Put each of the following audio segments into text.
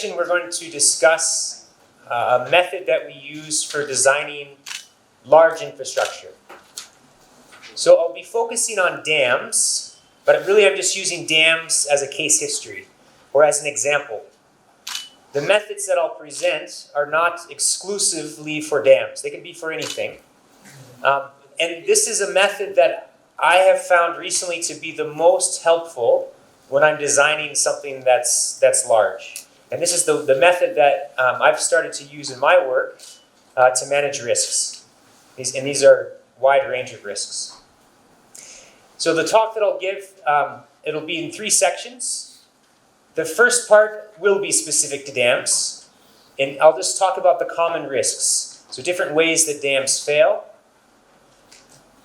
section, we're going to discuss a method that we use for designing large infrastructure. So I'll be focusing on dams, but really I'm just using dams as a case history or as an example. The methods that I'll present are not exclusively for dams. They can be for anything. And this is a method that I have found recently to be the most helpful when I'm designing something that's large. And this is the method that I've started to use in my work to manage risks. These are a wide range of risks. So the talk that I'll give, it'll be in 3 sections. The first part will be specific to dams, and I'll just talk about the common risks. So different ways that dams fail.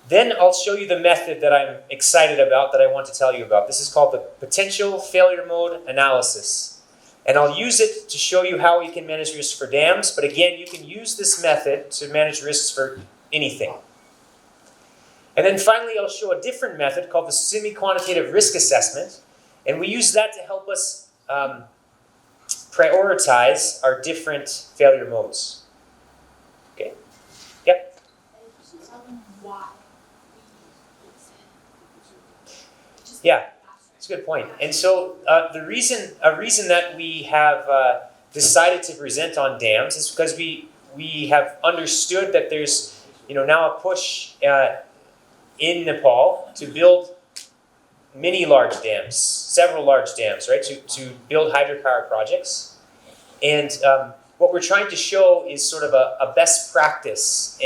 Then I'll show you the method that I'm excited about, that I want to tell you about. This is called the potential failure mode analysis. And I'll use it to show you how we can manage risks for dams, but again, you can use this method to manage risks for anything. And then finally, I'll show a different method called the semi-quantitative risk assessment, and we use that to help us prioritize our different failure modes. Okay? Yep? Yeah, that's a good point. And so a reason that we have decided to present on dams is because we have understood that there's now a push in Nepal to build many large dams, several large dams, right? To build hydropower projects. And what we're trying to show is sort of a best practice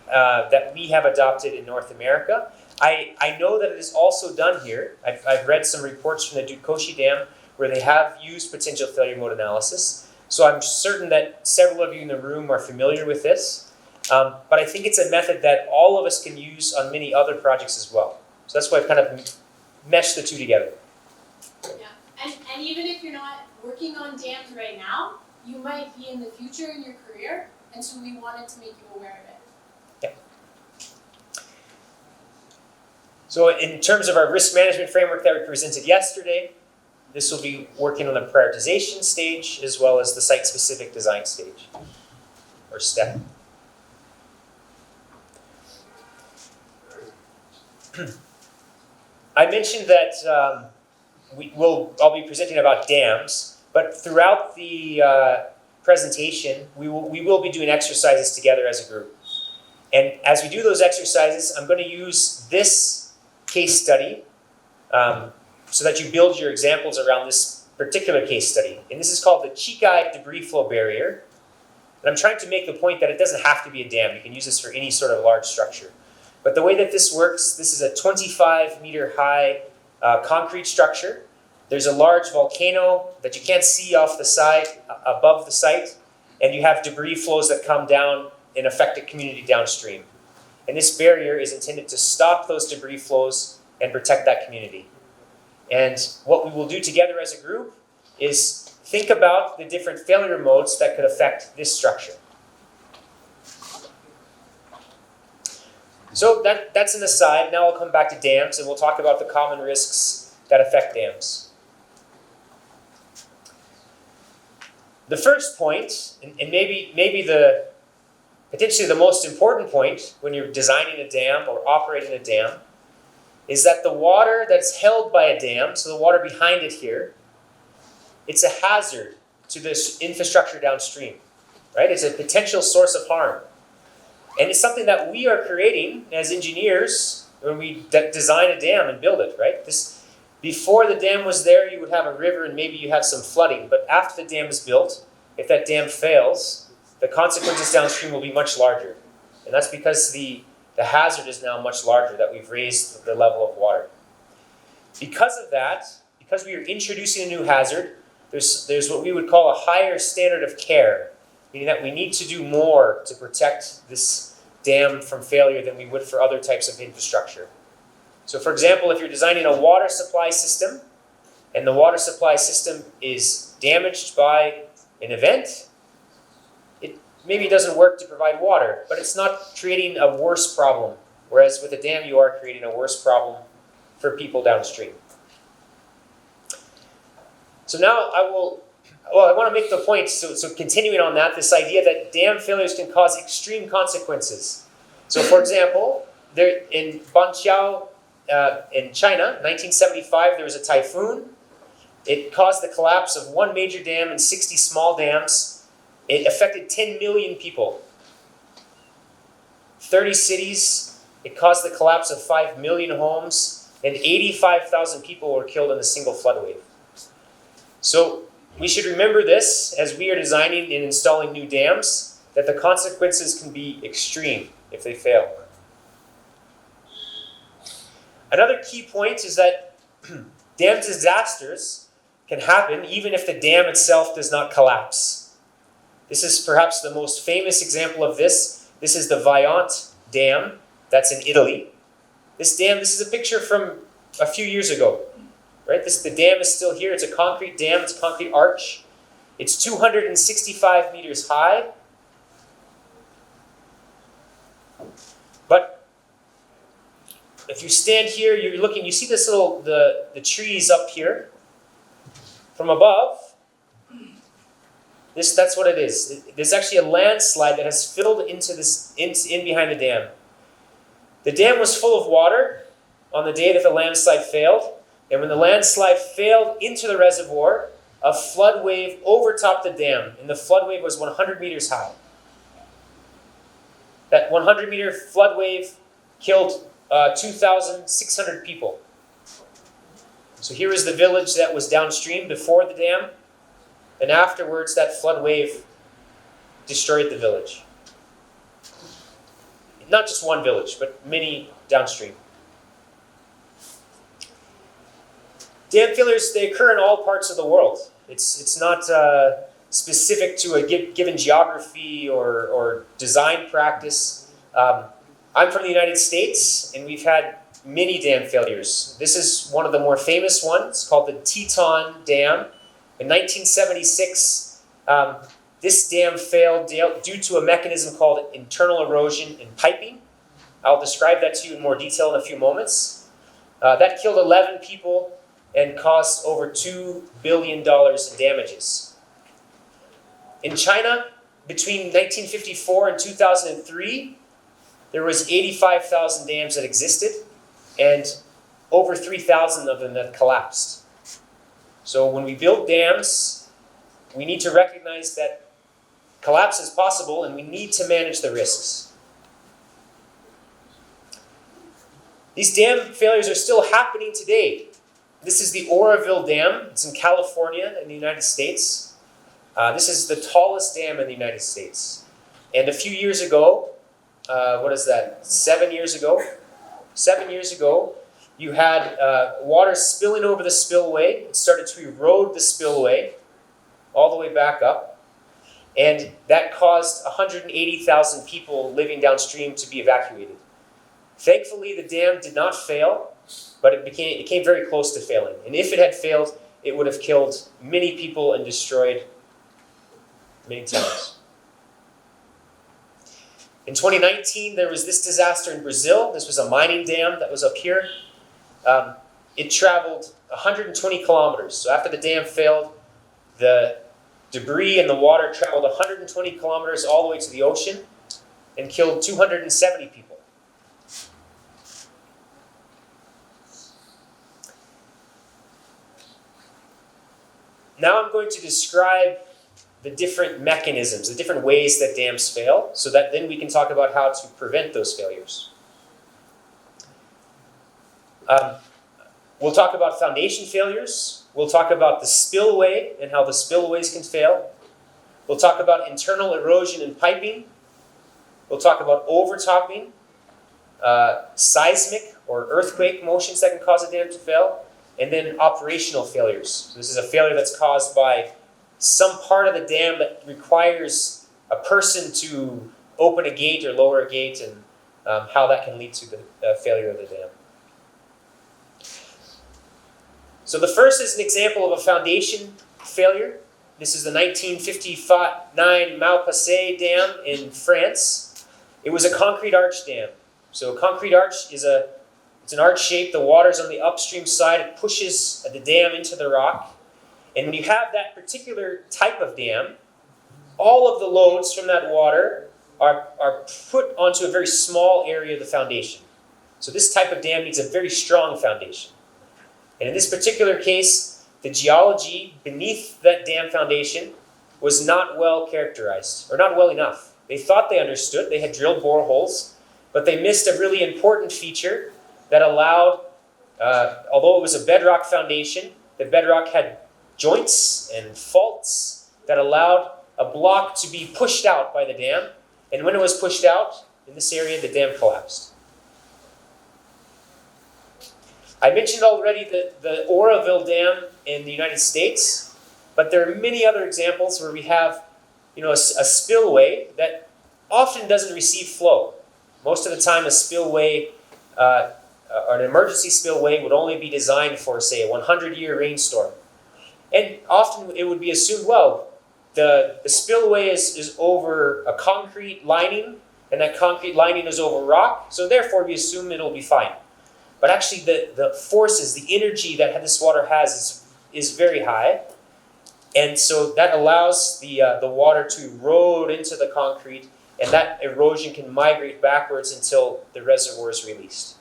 that we have adopted in North America. I know that it is also done here. I've read some reports from the Dukoshi Dam where they have used potential failure mode analysis. So I'm certain that several of you in the room are familiar with this. But I think it's a method that all of us can use on many other projects as well. So that's why I've kind of meshed the two together. Yeah, and even if you're not working on dams right now, you might be in the future in your career, and so we wanted to make you aware of it. So in terms of our risk management framework that we presented yesterday, this will be working on the prioritization stage as well as the site-specific design stage, or step. I mentioned that I'll be presenting about dams, but throughout the presentation, we will be doing exercises together as a group. And as we do those exercises, I'm going to use this case study so that you build your examples around this particular case study. And this is called the Chikai debris flow barrier. And I'm trying to make the point that it doesn't have to be a dam. You can use this for any sort of large structure. But the way that this works, this is a 25-meter high concrete structure. There's a large volcano that you can't see off the side, above the site, and you have debris flows that come down and affect a community downstream. And this barrier is intended to stop those debris flows and protect that community. And what we will do together as a group is think about the different failure modes that could affect this structure. So that's an aside. Now I'll come back to dams and we'll talk about the common risks that affect dams. The first point, and maybe potentially the most important point when you're designing a dam or operating a dam, is that the water that's held by a dam, so the water behind it here, it's a hazard to this infrastructure downstream, right? It's a potential source of harm. And it's something that we are creating as engineers when we design a dam and build it, right? Before the dam was there, you would have a river and maybe you have some flooding. But after the dam is built, if that dam fails, the consequences downstream will be much larger. And that's because the hazard is now much larger, that we've raised the level of water. Because of that, because we are introducing a new hazard, there's what we would call a higher standard of care, meaning that we need to do more to protect this dam from failure than we would for other types of infrastructure. So for example, if you're designing a water supply system, and the water supply system is damaged by an event, it maybe doesn't work to provide water, but it's not creating a worse problem. Whereas with a dam, you are creating a worse problem for people downstream. So now well, I want to make the point, so continuing on that, this idea that dam failures can cause extreme consequences. So for example, there in Banqiao in China, 1975, there was a typhoon. It caused the collapse of one major dam and 60 small dams. It affected 10 million people. 30 cities. It caused the collapse of 5 million homes, and 85,000 people were killed in a single flood wave. So we should remember this as we are designing and installing new dams, that the consequences can be extreme if they fail. Another key point is that dam disasters can happen even if the dam itself does not collapse. This is perhaps the most famous example of this. This is the VII Dam, that's in Italy. This is a picture from a few years ago. Right? The dam is still here. It's a concrete dam, it's a concrete arch. It's 265 meters high. But if you stand here, you're looking, you see this little, the trees up here. From above, that's what it is. There's actually a landslide that has filled into this, in behind the dam. The dam was full of water on the day that the landslide failed. And when the landslide failed into the reservoir, a flood wave overtopped the dam, and the flood wave was 100 meters high. That 100-meter flood wave killed 2,600 people. So here is the village that was downstream before the dam, and afterwards that flood wave destroyed the village. Not just one village, but many downstream. Dam failures, they occur in all parts of the world. It's not specific to a given geography or design practice. I'm from the United States, and we've had many dam failures. This is one of the more famous ones, called the Teton Dam. In 1976, this dam failed due to a mechanism called internal erosion in piping. I'll describe that to you in more detail in a few moments. That killed 11 people and cost over $2 billion in damages. In China, between 1954 and 2003, there was 85,000 dams that existed, and over 3,000 of them that collapsed. So when we build dams, we need to recognize that collapse is possible, and we need to manage the risks. These dam failures are still happening today. This is the Oroville Dam. It's in California in the United States. This is the tallest dam in the United States. And a few years ago, 7 years ago? 7 years ago, you had water spilling over the spillway. It started to erode the spillway all the way back up. And that caused 180,000 people living downstream to be evacuated. Thankfully, the dam did not fail, but it came very close to failing. And if it had failed, it would have killed many people and destroyed many towns. In 2019, there was this disaster in Brazil. This was a mining dam that was up here. It traveled 120 kilometers. So after the dam failed, the debris and the water traveled 120 kilometers all the way to the ocean and killed 270 people. Now I'm going to describe the different mechanisms, the different ways that dams fail, so that then we can talk about how to prevent those failures. We'll talk about foundation failures. We'll talk about the spillway and how the spillways can fail. We'll talk about internal erosion and piping. We'll talk about overtopping, seismic or earthquake motions that can cause a dam to fail, and then operational failures. So this is a failure that's caused by some part of the dam that requires a person to open a gate or lower a gate, and how that can lead to the failure of the dam. So the first is an example of a foundation failure. This is the 1959 Malpasset Dam in France. It was a concrete arch dam. So a concrete arch is it's an arch shape. The water's on the upstream side. It pushes the dam into the rock. And when you have that particular type of dam, all of the loads from that water are put onto a very small area of the foundation. So this type of dam needs a very strong foundation. And in this particular case, the geology beneath that dam foundation was not well characterized, or not well enough. They thought they understood, they had drilled boreholes, but they missed a really important feature that allowed, although it was a bedrock foundation, the bedrock had joints and faults that allowed a block to be pushed out by the dam, and when it was pushed out in this area, the dam collapsed. I mentioned already the Oroville Dam in the United States, but there are many other examples where we have, a spillway that often doesn't receive flow. Most of the time, a spillway or an emergency spillway would only be designed for, say, a 100-year rainstorm. And often it would be assumed, well, the spillway is over a concrete lining, and that concrete lining is over rock, so therefore we assume it'll be fine. But actually the forces, the energy that this water has is very high. And so that allows the water to erode into the concrete, and that erosion can migrate backwards until the reservoir is released.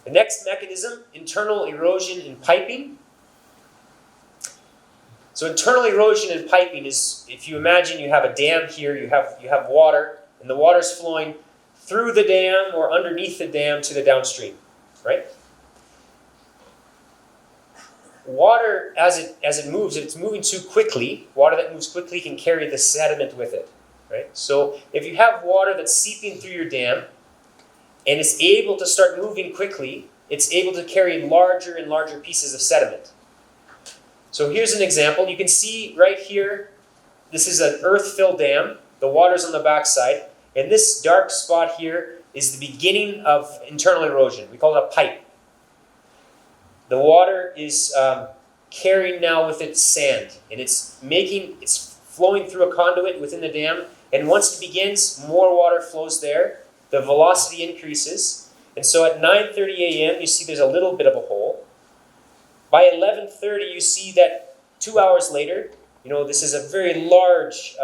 The next mechanism, internal erosion in piping. So internal erosion in piping is, if you imagine you have a dam here, you have water, and the water's flowing through the dam or underneath the dam to the downstream, right? Water, as it moves, if it's moving too quickly, water that moves quickly can carry the sediment with it, right? So if you have water that's seeping through your dam, and it's able to start moving quickly, it's able to carry larger and larger pieces of sediment. So here's an example. You can see right here, this is an earth-filled dam. The water's on the backside. And this dark spot here is the beginning of internal erosion. We call it a pipe. The water is carrying now with it sand, and it's flowing through a conduit within the dam. And once it begins, more water flows there. The velocity increases. And so at 9:30 a.m., you see there's a little bit of a hole. By 11:30, you see that 2 hours later, this is a very large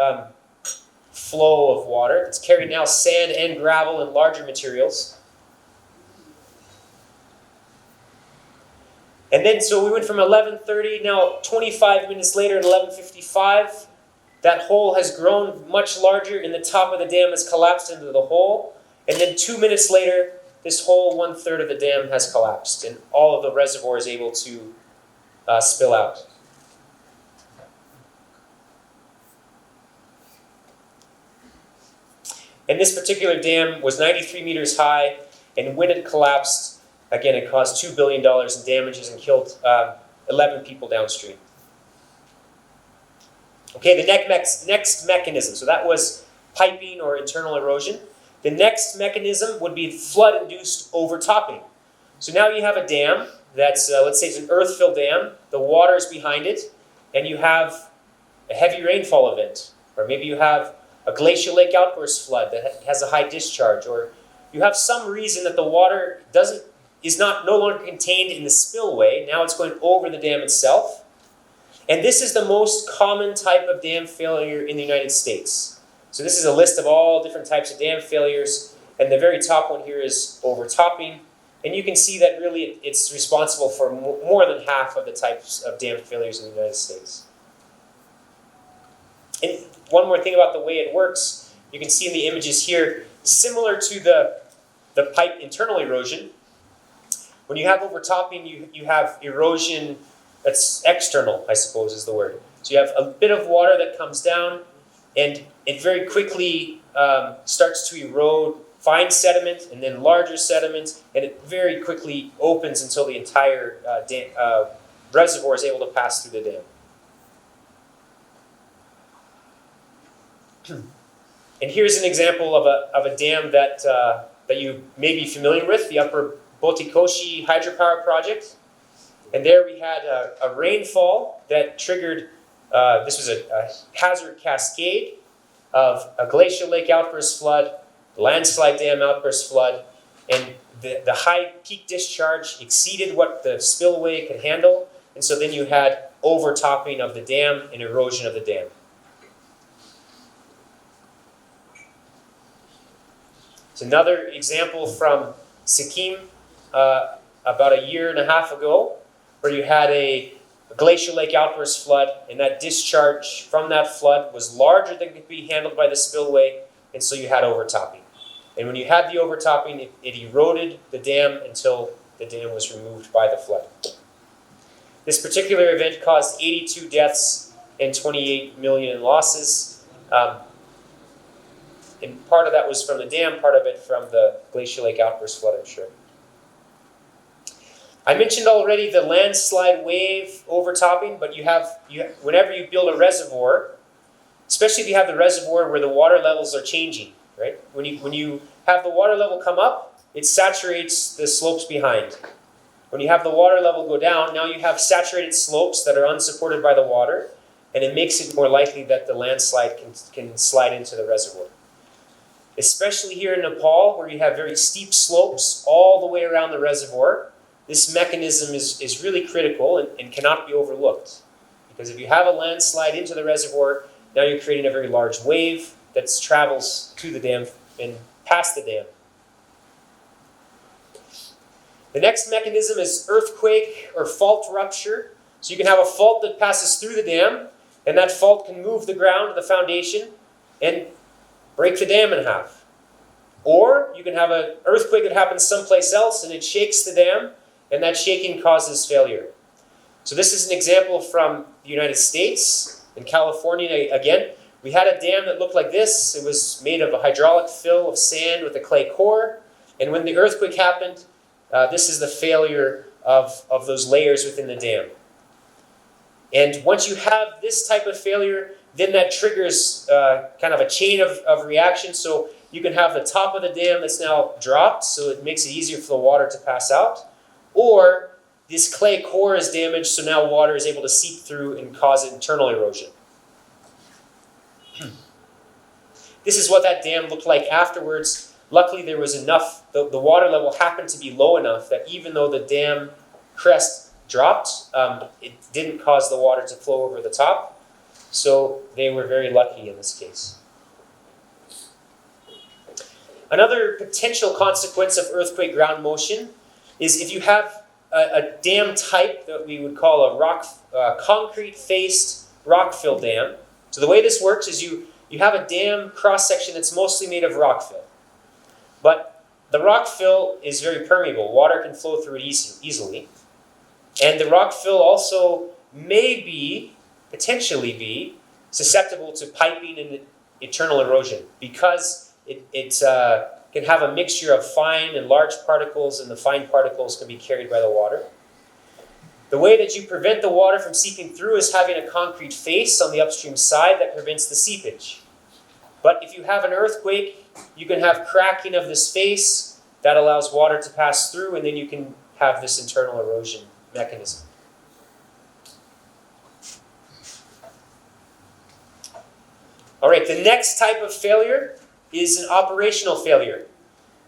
flow of water. It's carrying now sand and gravel and larger materials. And then, so we went from 11:30, now 25 minutes later at 11:55, that hole has grown much larger and the top of the dam has collapsed into the hole. And then 2 minutes later, this whole 1/3 of the dam has collapsed and all of the reservoir is able to spill out. And this particular dam was 93 meters high, and when it collapsed, again, it caused $2 billion in damages and killed 11 people downstream. Okay, the next mechanism, so that was piping or internal erosion. The next mechanism would be flood-induced overtopping. So now you have a dam that's, let's say it's an earth-filled dam, the water is behind it, and you have a heavy rainfall event, or maybe you have a glacial lake outburst flood that has a high discharge, or you have some reason that the water is no longer contained in the spillway, now it's going over the dam itself. And this is the most common type of dam failure in the United States. So this is a list of all different types of dam failures, and the very top one here is overtopping. And you can see that really it's responsible for more than half of the types of dam failures in the United States. And one more thing about the way it works, you can see in the images here, similar to the pipe internal erosion, when you have overtopping, you have erosion that's external, I suppose is the word. So you have a bit of water that comes down, and it very quickly starts to erode fine sediment and then larger sediment, and it very quickly opens until the entire reservoir is able to pass through the dam. And here's an example of a dam that you may be familiar with, the Upper Botikoshi hydropower project. And there we had a rainfall that triggered, this was a hazard cascade of a glacial lake outburst flood, landslide dam outburst flood, and the high peak discharge exceeded what the spillway could handle, and so then you had overtopping of the dam and erosion of the dam. It's another example from Sikkim about a year and a half ago, where you had a glacial lake outburst flood, and that discharge from that flood was larger than could be handled by the spillway, and so you had overtopping. And when you had the overtopping, it eroded the dam until the dam was removed by the flood. This particular event caused 82 deaths and 28 million in losses. And part of that was from the dam, part of it from the glacial lake outburst flood, I'm sure. I mentioned already the landslide wave overtopping, but whenever you build a reservoir, especially if you have the reservoir where the water levels are changing, right? When you have the water level come up, it saturates the slopes behind. When you have the water level go down, now you have saturated slopes that are unsupported by the water, and it makes it more likely that the landslide can slide into the reservoir. Especially here in Nepal, where you have very steep slopes all the way around the reservoir, this mechanism is really critical and cannot be overlooked. Because if you have a landslide into the reservoir, now you're creating a very large wave that travels to the dam and past the dam. The next mechanism is earthquake or fault rupture. So you can have a fault that passes through the dam, and that fault can move the ground, the foundation, and break the dam in half. Or you can have an earthquake that happens someplace else, and it shakes the dam, and that shaking causes failure. So this is an example from the United States. In California, again, we had a dam that looked like this. It was made of a hydraulic fill of sand with a clay core. And when the earthquake happened, this is the failure of those layers within the dam. And once you have this type of failure, then that triggers kind of a chain of reaction. So you can have the top of the dam that's now dropped, so it makes it easier for the water to pass out. Or this clay core is damaged, so now water is able to seep through and cause internal erosion. This is what that dam looked like afterwards. Luckily, there was enough, the water level happened to be low enough that even though the dam crest dropped, it didn't cause the water to flow over the top. So they were very lucky in this case. Another potential consequence of earthquake ground motion is if you have a dam type that we would call a concrete-faced rock-fill dam. So the way this works is you have a dam cross-section that's mostly made of rock-fill. But the rock-fill is very permeable. Water can flow through it easily. And the rock-fill also potentially be susceptible to piping and internal erosion because it can have a mixture of fine and large particles, and the fine particles can be carried by the water. The way that you prevent the water from seeping through is having a concrete face on the upstream side that prevents the seepage. But if you have an earthquake, you can have cracking of this face that allows water to pass through, and then you can have this internal erosion mechanism. All right, the next type of failure is an operational failure.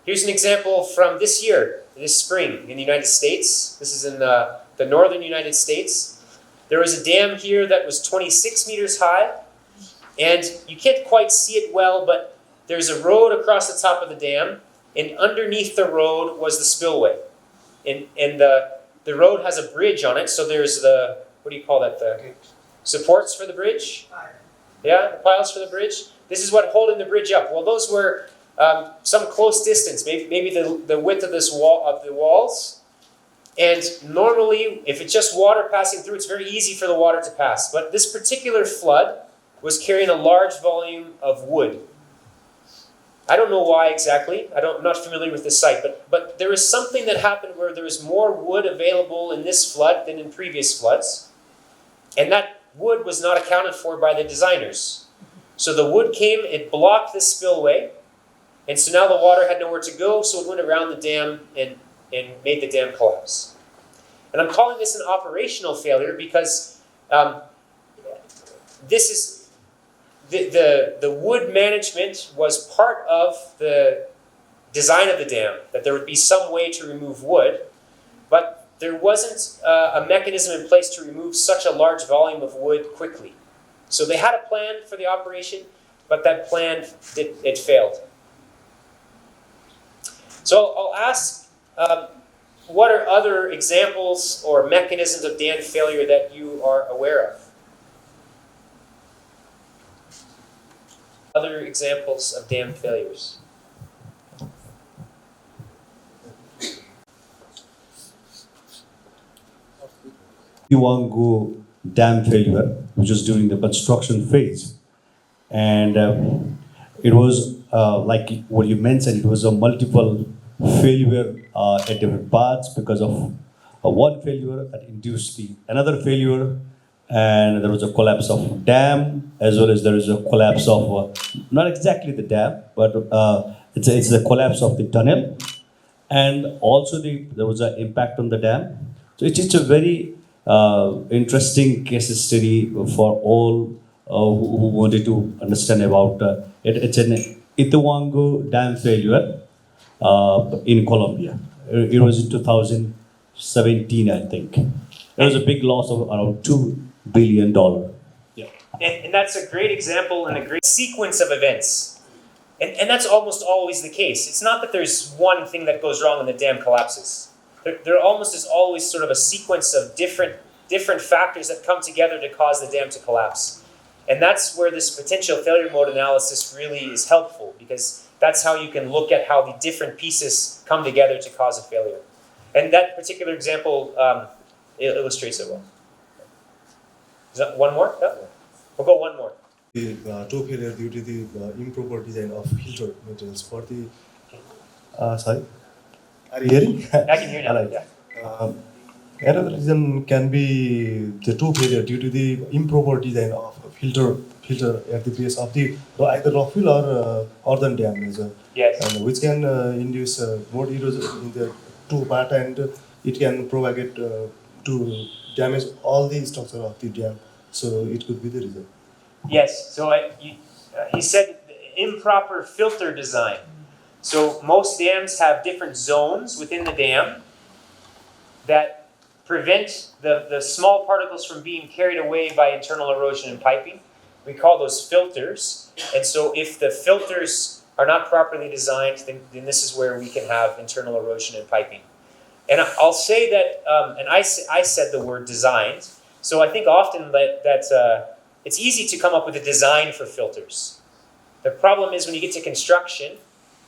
Here's an example from this year, this spring in the United States. This is in the northern United States. There was a dam here that was 26 meters high, and you can't quite see it well, but there's a road across the top of the dam, and underneath the road was the spillway. And the road has a bridge on it, so there's the, what do you call that, the supports for the bridge? Yeah, the piles for the bridge. This is what holding the bridge up. Well, those were some close distance, maybe the width of the walls. And normally, if it's just water passing through, it's very easy for the water to pass. But this particular flood was carrying a large volume of wood. I don't know why exactly. I'm not familiar with this site, but there was something that happened where there was more wood available in this flood than in previous floods. And that wood was not accounted for by the designers. So the wood came, it blocked the spillway, and so now the water had nowhere to go, so it went around the dam and made the dam collapse. And I'm calling this an operational failure because this is the wood management was part of the design of the dam, that there would be some way to remove wood, but there wasn't a mechanism in place to remove such a large volume of wood quickly. So they had a plan for the operation, but that plan, it failed. So I'll ask, what are other examples or mechanisms of dam failure that you are aware of? Other examples of dam failures? Iwangu dam failure, which was during the construction phase. And it was like what you mentioned, it was a multiple failure at different parts because of one failure that induced another failure, and there was a collapse of dam, as well as there is a collapse of, not exactly the dam, but it's the collapse of the tunnel, and also there was an impact on the dam. So it's a very interesting case study for all who wanted to understand about it. It's an Ituango dam failure in Colombia. It was in 2017, I think. There was a big loss of around $2 billion. Yeah. And that's a great example and a great sequence of events. And that's almost always the case. It's not that there's one thing that goes wrong and the dam collapses. There almost is always sort of a sequence of different factors that come together to cause the dam to collapse. And that's where this potential failure mode analysis really is helpful, because that's how you can look at how the different pieces come together to cause a failure. And that particular example illustrates it well. Is that one more? Yeah. We'll go one more. The toe failure due to the improper design of filter materials for the. Sorry, are you hearing? I can hear now. Right. Yeah. Another reason can be the toe failure due to the improper design of filter at the base of the either rock fill or earthen damage. Yes. And which can induce more erosion in the toe part, and it can propagate to damage all the structure of the dam. So it could be the reason. Yes. So he said improper filter design. So most dams have different zones within the dam that prevent the small particles from being carried away by internal erosion and piping. We call those filters. And so if the filters are not properly designed, then this is where we can have internal erosion and piping. And I'll say that, and I said the word designed, so I think often that it's easy to come up with a design for filters. The problem is when you get to construction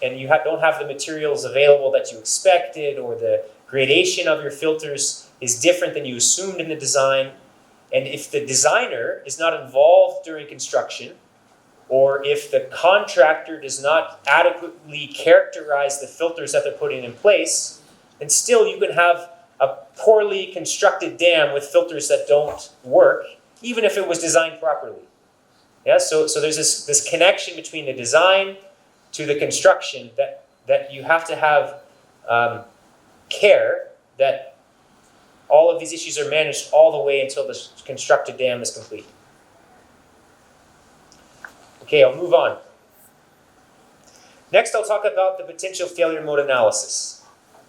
and you don't have the materials available that you expected, or the gradation of your filters is different than you assumed in the design. And if the designer is not involved during construction, or if the contractor does not adequately characterize the filters that they're putting in place, then still you can have a poorly constructed dam with filters that don't work, even if it was designed properly. Yeah, so there's this connection between the design to the construction that you have to have care that all of these issues are managed all the way until the constructed dam is complete. Okay, I'll move on. Next, I'll talk about the potential failure mode analysis.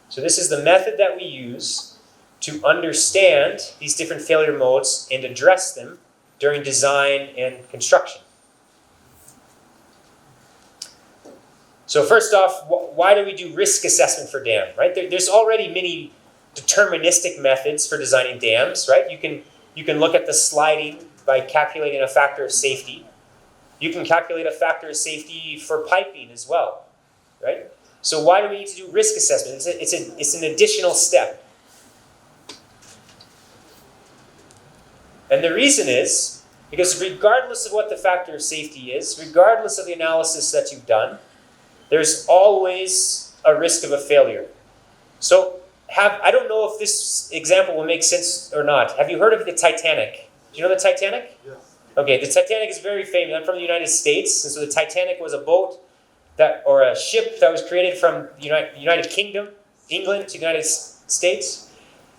So this is the method that we use to understand these different failure modes and address them during design and construction. So first off, why do we do risk assessment for dam, right? There's already many deterministic methods for designing dams, right? You can look at the sliding by calculating a factor of safety. You can calculate a factor of safety for piping as well, right? So why do we need to do risk assessment? It's an additional step. And the reason is because regardless of what the factor of safety is, regardless of the analysis that you've done, there's always a risk of a failure. So I don't know if this example will make sense or not. Have you heard of the Titanic? Do you know the Titanic? Yes. Okay, the Titanic is very famous. I'm from the United States, and so the Titanic was a boat or a ship that was created from the United Kingdom, England, to the United States.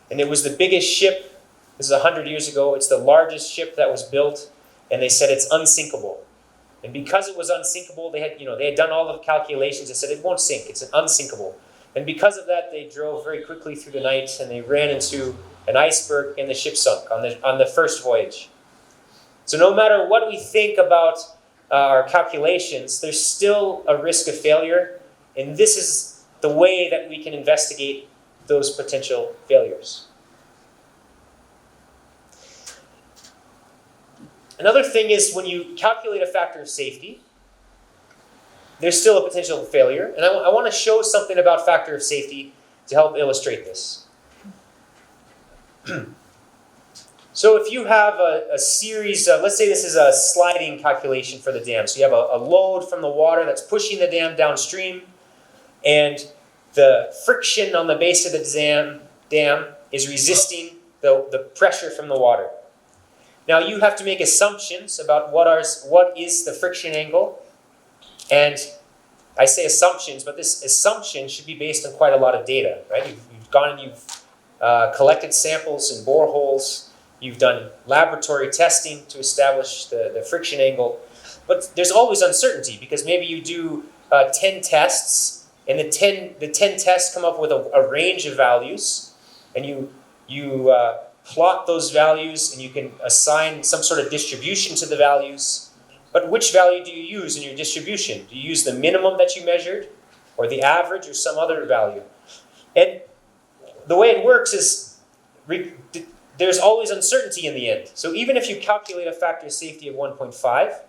And it was the biggest ship. This is 100 years ago. It's the largest ship that was built, and they said it's unsinkable. And because it was unsinkable, they had done all the calculations. They said it won't sink. It's an unsinkable. And because of that, they drove very quickly through the night, and they ran into an iceberg, and the ship sunk on the first voyage. So no matter what we think about our calculations, there's still a risk of failure, and this is the way that we can investigate those potential failures. Another thing is when you calculate a factor of safety, there's still a potential failure. And I want to show something about factor of safety to help illustrate this. So if you have a series, let's say this is a sliding calculation for the dam. So you have a load from the water that's pushing the dam downstream, and the friction on the base of the dam is resisting the pressure from the water. Now you have to make assumptions about what is the friction angle, and I say assumptions, but this assumption should be based on quite a lot of data, right? You've gone and you've collected samples in boreholes, you've done laboratory testing to establish the friction angle, but there's always uncertainty because maybe you do 10 tests, and the 10 tests come up with a range of values, and you plot those values, and you can assign some sort of distribution to the values. But which value do you use in your distribution? Do you use the minimum that you measured, or the average, or some other value? And the way it works is there's always uncertainty in the end. So even if you calculate a factor of safety of 1.5,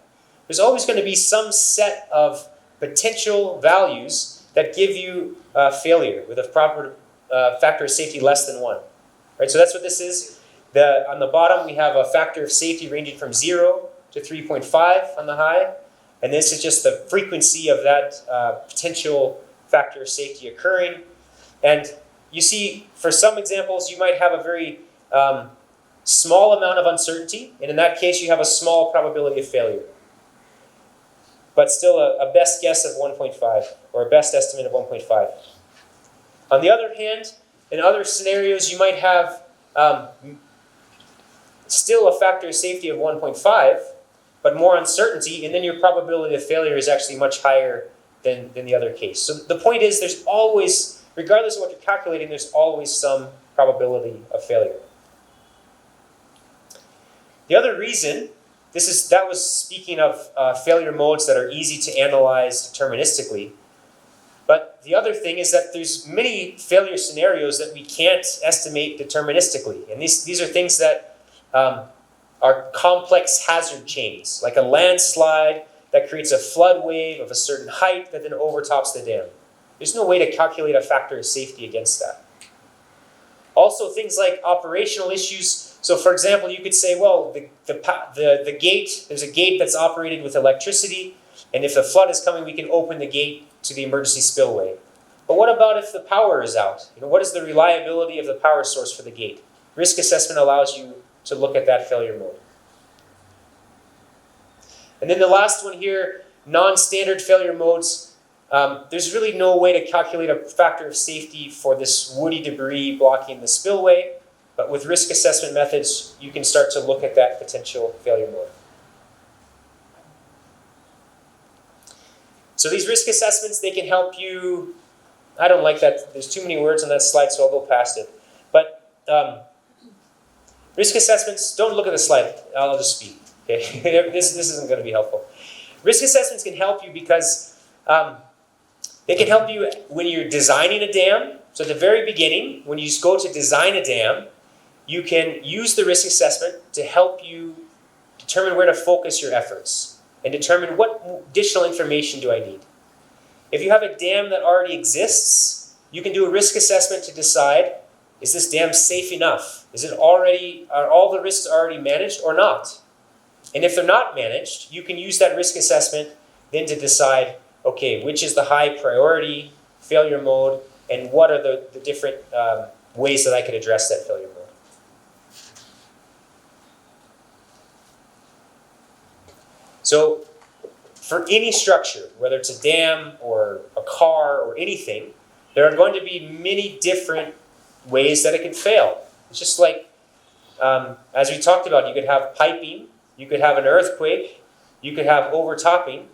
there's always going to be some set of potential values that give you failure with a proper factor of safety less than 1. Right, so that's what this is. On the bottom, we have a factor of safety ranging from 0 to 3.5 on the high. And this is just the frequency of that potential factor of safety occurring. And you see, for some examples, you might have a very small amount of uncertainty. And in that case, you have a small probability of failure. But still a best guess of 1.5, or a best estimate of 1.5. On the other hand, in other scenarios, you might have still a factor of safety of 1.5, but more uncertainty, and then your probability of failure is actually much higher than the other case. So the point is, there's always, regardless of what you're calculating, there's always some probability of failure. The other reason, that was speaking of failure modes that are easy to analyze deterministically. But the other thing is that there's many failure scenarios that we can't estimate deterministically. And these are things that are complex hazard chains, like a landslide that creates a flood wave of a certain height that then overtops the dam. There's no way to calculate a factor of safety against that. Also, things like operational issues. So for example, you could say, well, the gate, there's a gate that's operated with electricity, and if the flood is coming, we can open the gate to the emergency spillway. But what about if the power is out? What is the reliability of the power source for the gate? Risk assessment allows you to look at that failure mode. And then the last one here, non-standard failure modes. There's really no way to calculate a factor of safety for this woody debris blocking the spillway, but with risk assessment methods, you can start to look at that potential failure mode. So these risk assessments, they can help you. I don't like that. There's too many words on that slide, so I'll go past it. But risk assessments, don't look at the slide. I'll just speak. Okay? This isn't going to be helpful. Risk assessments can help you because they can help you when you're designing a dam. So at the very beginning, when you go to design a dam, you can use the risk assessment to help you determine where to focus your efforts and determine what additional information do I need. If you have a dam that already exists, you can do a risk assessment to decide, is this dam safe enough? Are all the risks already managed or not? And if they're not managed, you can use that risk assessment then to decide, okay, which is the high priority failure mode, and what are the different ways that I could address that failure mode. So for any structure, whether it's a dam or a car or anything, there are going to be many different ways that it can fail. It's just like, as we talked about, you could have piping, you could have an earthquake, You could have overtopping.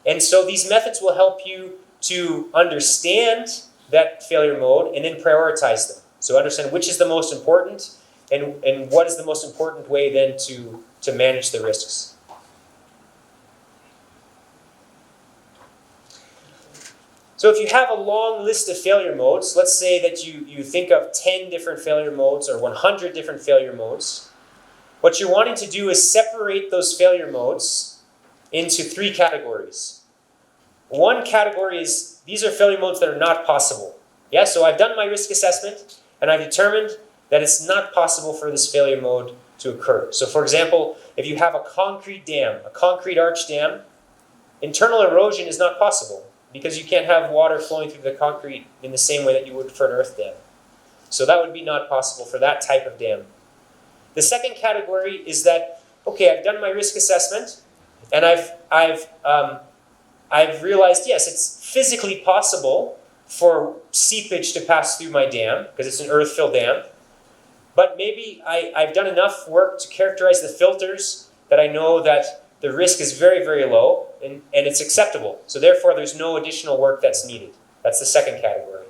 And so these methods will help you to understand that failure mode and then prioritize them. So understand which is the most important and what is the most important way then to manage the risks. So if you have a long list of failure modes, let's say that you think of 10 different failure modes or 100 different failure modes, what you're wanting to do is separate those failure modes into 3 categories. One category is, these are failure modes that are not possible. Yeah, so I've done my risk assessment and I've determined that it's not possible for this failure mode to occur. So for example, if you have a concrete dam, a concrete arch dam, internal erosion is not possible because you can't have water flowing through the concrete in the same way that you would for an earth dam. So that would be not possible for that type of dam. The second category is that, okay, I've done my risk assessment and I've realized, yes, it's physically possible for seepage to pass through my dam because it's an earth-filled dam. But maybe I've done enough work to characterize the filters that I know that the risk is very, very low and it's acceptable. So therefore, there's no additional work that's needed. That's the second category.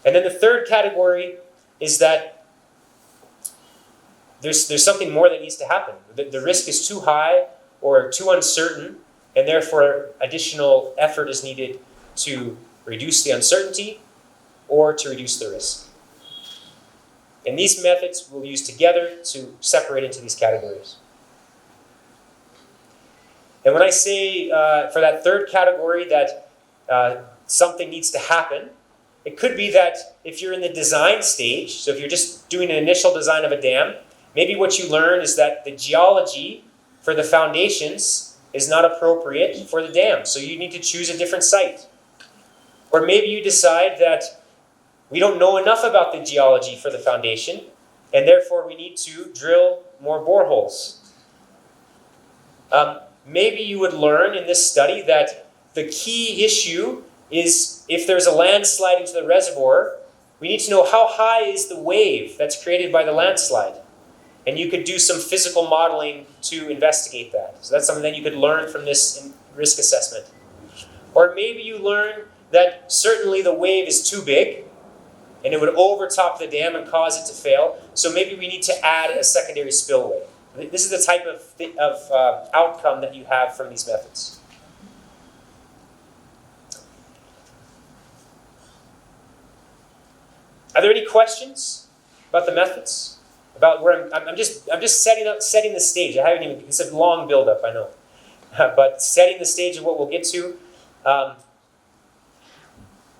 And then the third category is that there's something more that needs to happen. The risk is too high or too uncertain, and therefore additional effort is needed to reduce the uncertainty or to reduce the risk. And these methods we'll use together to separate into these categories. And when I say for that third category that something needs to happen, it could be that if you're in the design stage, so if you're just doing an initial design of a dam, maybe what you learn is that the geology for the foundations is not appropriate for the dam, so you need to choose a different site. Or maybe you decide that we don't know enough about the geology for the foundation, and therefore we need to drill more boreholes. Maybe you would learn in this study that the key issue is if there's a landslide into the reservoir, we need to know how high is the wave that's created by the landslide. And you could do some physical modeling to investigate that. So that's something that you could learn from this risk assessment. Or maybe you learn that certainly the wave is too big and it would overtop the dam and cause it to fail. So maybe we need to add a secondary spillway. This is the type of outcome that you have from these methods. Are there any questions about the methods? About where I'm just setting the stage. I haven't even. It's a long build-up, I know, but setting the stage of what we'll get to.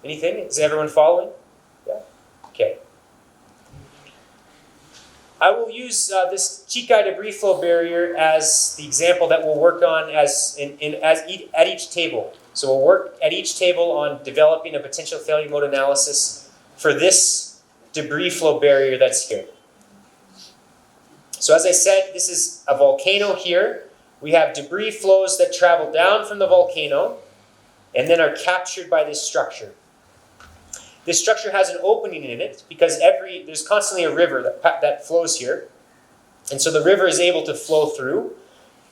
Anything? Is everyone following? Yeah. Okay. I will use this Chikai debris flow barrier as the example that we'll work on at each table. So we'll work at each table on developing a potential failure mode analysis for this debris flow barrier that's here. So as I said, this is a volcano here. We have debris flows that travel down from the volcano and then are captured by this structure. This structure has an opening in it because there's constantly a river that flows here. And so the river is able to flow through.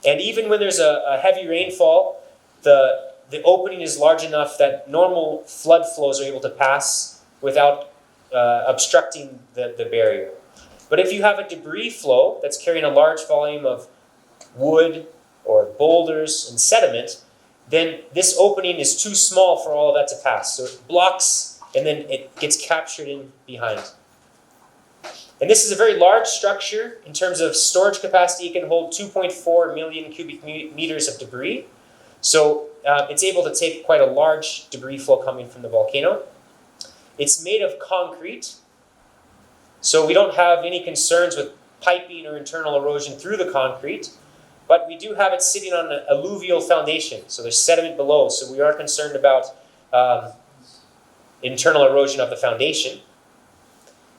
And even when there's a heavy rainfall, the opening is large enough that normal flood flows are able to pass without obstructing the barrier. But if you have a debris flow that's carrying a large volume of wood or boulders and sediment, then this opening is too small for all of that to pass. So it blocks and then it gets captured in behind. And this is a very large structure in terms of storage capacity. It can hold 2.4 million cubic meters of debris. So it's able to take quite a large debris flow coming from the volcano. It's made of concrete, so we don't have any concerns with piping or internal erosion through the concrete, but we do have it sitting on an alluvial foundation, so there's sediment below, so we are concerned about internal erosion of the foundation.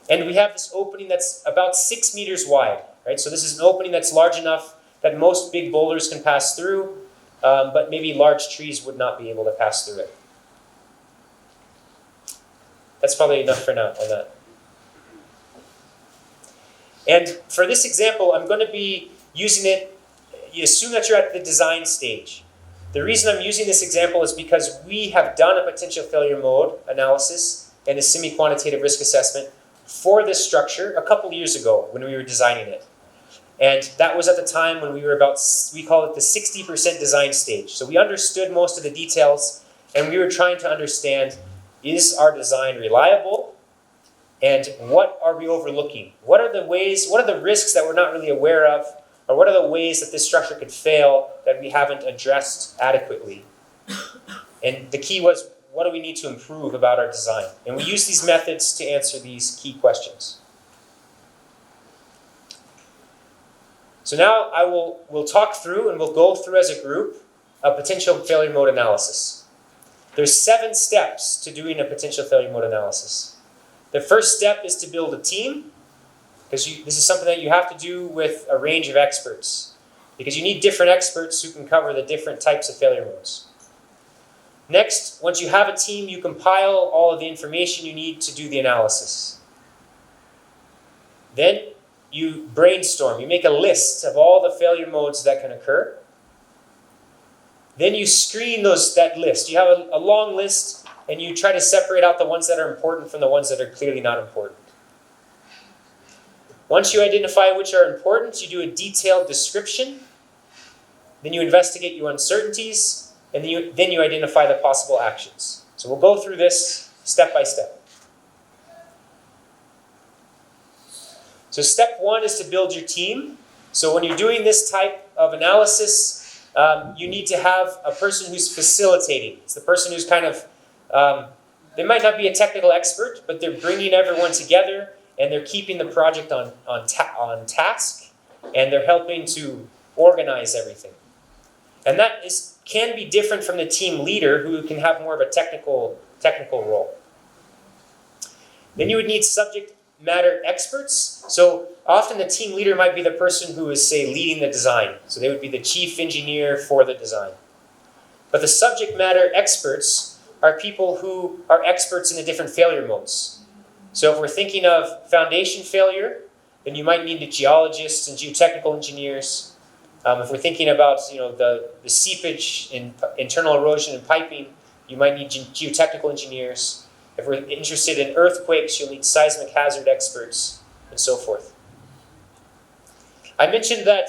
And we have this opening that's about 6 meters wide, right? So this is an opening that's large enough that most big boulders can pass through, but maybe large trees would not be able to pass through it. That's probably enough for now on that. And for this example, I'm going to be using it you assume that you're at the design stage. The reason I'm using this example is because we have done a potential failure mode analysis and a semi-quantitative risk assessment for this structure a couple years ago when we were designing it. And that was at the time when we were about, we call it the 60% design stage. So we understood most of the details, and we were trying to understand, is our design reliable? And what are we overlooking? What are the risks that we're not really aware of? Or what are the ways that this structure could fail that we haven't addressed adequately? And the key was, what do we need to improve about our design? And we use these methods to answer these key questions. So now we'll talk through and we'll go through as a group a potential failure mode analysis. There's 7 steps to doing a potential failure mode analysis. The first step is to build a team, because this is something that you have to do with a range of experts, because you need different experts who can cover the different types of failure modes. Next, once you have a team, you compile all of the information you need to do the analysis. Then you brainstorm, you make a list of all the failure modes that can occur. Then you screen that list. You have a long list, and you try to separate out the ones that are important from the ones that are clearly not important. Once you identify which are important, you do a detailed description. Then you investigate your uncertainties, and then you identify the possible actions. So we'll go through this step by step. So step 1 is to build your team. So when you're doing this type of analysis, you need to have a person who's facilitating. It's the person who's kind of, they might not be a technical expert, but they're bringing everyone together, and they're keeping the project on task, and they're helping to organize everything. And that can be different from the team leader, who can have more of a technical role. Then you would need subject matter experts. So often the team leader might be the person who is, say, leading the design. So they would be the chief engineer for the design. But the subject matter experts are people who are experts in the different failure modes. So if we're thinking of foundation failure, then you might need the geologists and geotechnical engineers. If we're thinking about the seepage in internal erosion and piping, you might need geotechnical engineers. If we're interested in earthquakes, you'll need seismic hazard experts, and so forth. I mentioned that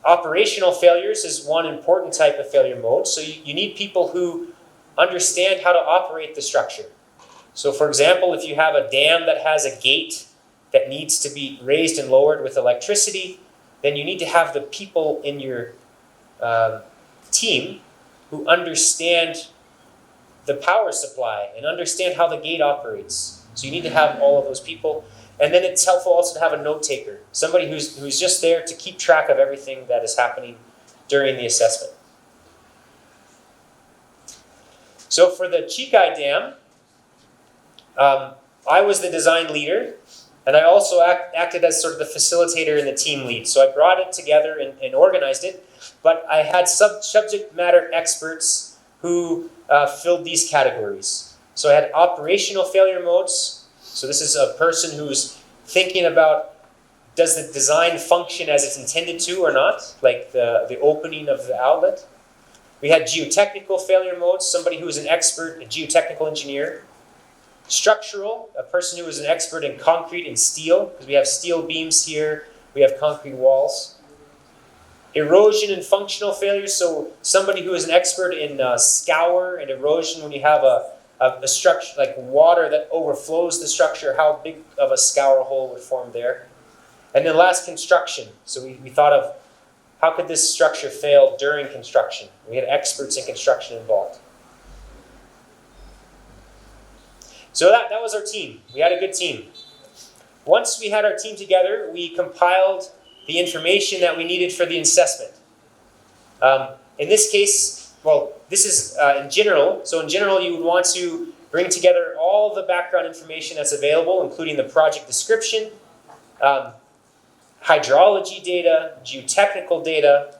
operational failures is one important type of failure mode. So you need people who understand how to operate the structure. So for example, if you have a dam that has a gate that needs to be raised and lowered with electricity, then you need to have the people in your team who understand the power supply and understand how the gate operates. So you need to have all of those people. And then it's helpful also to have a note taker, somebody who's just there to keep track of everything that is happening during the assessment. So for the Chikai Dam, I was the design leader, and I also acted as sort of the facilitator and the team lead. So I brought it together and organized it, but I had subject matter experts who filled these categories. So I had operational failure modes. So this is a person who's thinking about, does the design function as it's intended to or not, like the opening of the outlet. We had geotechnical failure modes, somebody who is an expert, a geotechnical engineer. Structural, a person who is an expert in concrete and steel, because we have steel beams here, we have concrete walls. Erosion and functional failures, so somebody who is an expert in scour and erosion, when you have a structure like water that overflows the structure, how big of a scour hole would form there. And then last, construction. So we thought of how could this structure fail during construction. We had experts in construction involved. So that was our team. We had a good team. Once we had our team together, we compiled the information that we needed for the assessment. In this case, well, this is in general. So in general, you would want to bring together all the background information that's available, including the project description, hydrology data, geotechnical data,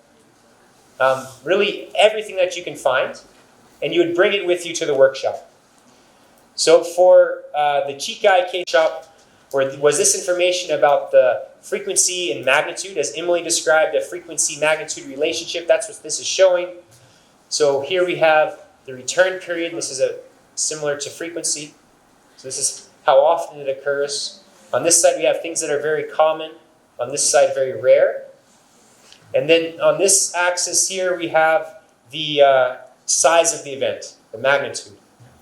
really everything that you can find, and you would bring it with you to the workshop. So for the Chikai case shop, was this information about the frequency and magnitude, as Emily described, a frequency-magnitude relationship. That's what this is showing. So here we have the return period. This is similar to frequency. So this is how often it occurs. On this side, we have things that are very common. On this side, very rare. And then on this axis here, we have the size of the event, the magnitude.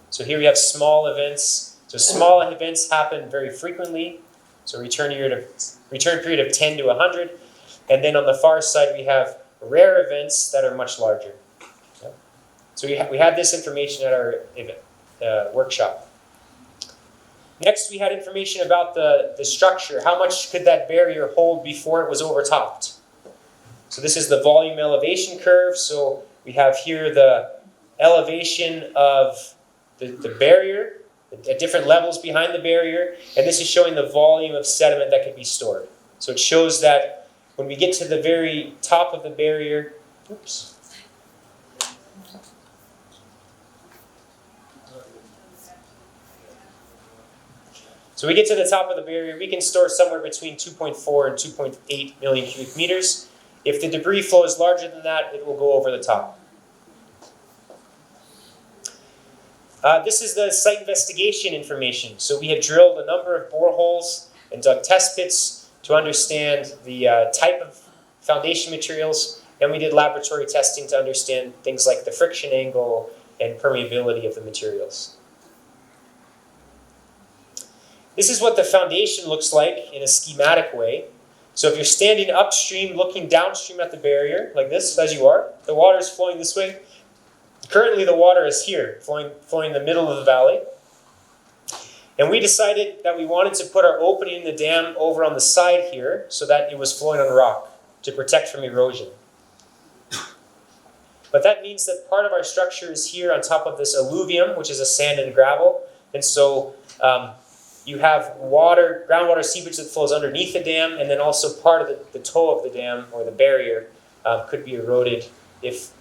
So here we have small events. So small events happen very frequently. So return period of 10 to 100. And then on the far side, we have rare events that are much larger. Okay. So we had this information at our workshop. Next, we had information about the structure. How much could that barrier hold before it was overtopped? So this is the volume elevation curve. So we have here the elevation of the barrier at different levels behind the barrier. And this is showing the volume of sediment that could be stored. So it shows that when we get to the very top of the barrier, oops. So we get to the top of the barrier, we can store somewhere between 2.4 and 2.8 million cubic meters. If the debris flow is larger than that, it will go over the top. This is the site investigation information. So we have drilled a number of boreholes and dug test pits to understand the type of foundation materials, and we did laboratory testing to understand things like the friction angle and permeability of the materials. This is what the foundation looks like in a schematic way. So if you're standing upstream looking downstream at the barrier, like this, as you are, the water is flowing this way. Currently the water is here, flowing in the middle of the valley. And we decided that we wanted to put our opening in the dam over on the side here so that it was flowing on rock to protect from erosion. But that means that part of our structure is here on top of this alluvium, which is a sand and gravel. And so you have groundwater seepage that flows underneath the dam, and then also part of the toe of the dam, or the barrier, could be eroded if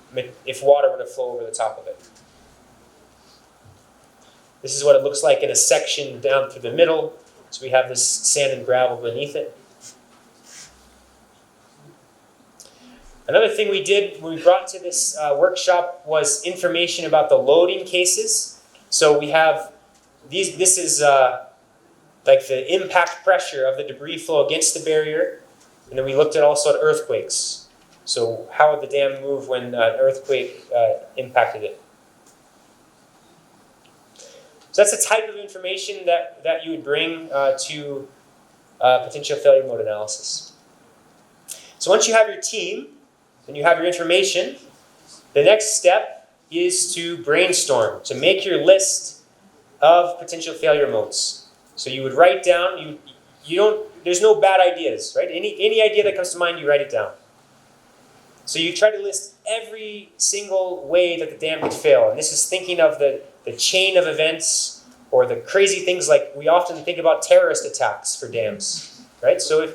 water were to flow over the top of it. This is what it looks like in a section down through the middle. So we have this sand and gravel beneath it. Another thing we did when we brought to this workshop was information about the loading cases. So we have this is like the impact pressure of the debris flow against the barrier. And then we looked at also at earthquakes. So how would the dam move when an earthquake impacted it? So that's the type of information that you would bring to potential failure mode analysis. So once you have your team and you have your information, the next step is to brainstorm, to make your list of potential failure modes. So you would write down, there's no bad ideas, right? Any idea that comes to mind, you write it down. So you try to list every single way that the dam could fail. And this is thinking of the chain of events or the crazy things like we often think about terrorist attacks for dams, right? So